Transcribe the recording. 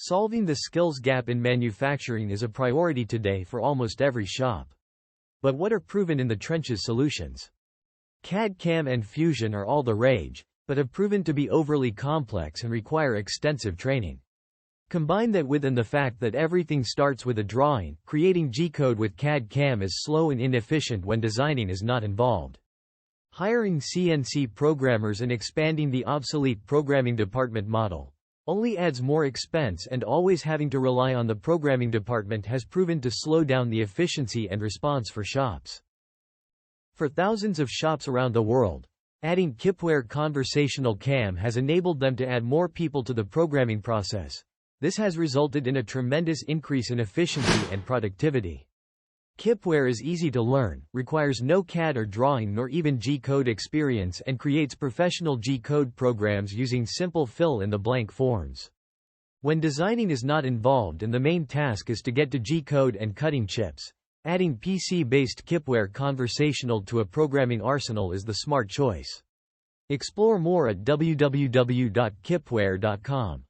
Solving the skills gap in manufacturing is a priority today for almost every shop. But what are proven in the trenches solutions? CAD/CAM and Fusion are all the rage, but have proven to be overly complex and require extensive training. Combine that with the fact that everything starts with a drawing, creating G-code with CAD/CAM is slow and inefficient when designing is not involved. Hiring CNC programmers and expanding the obsolete programming department model only adds more expense, and always having to rely on the programming department has proven to slow down the efficiency and response for shops. For thousands of shops around the world, adding KIPWARE Conversational CAM has enabled them to add more people to the programming process. This has resulted in a tremendous increase in efficiency and productivity. KIPWARE is easy to learn, requires no CAD or drawing nor even G-code experience, and creates professional G-code programs using simple fill-in-the-blank forms. When designing is not involved and the main task is to get to G-code and cutting chips, adding PC-based KIPWARE Conversational to a programming arsenal is the smart choice. Explore more at www.kipware.com.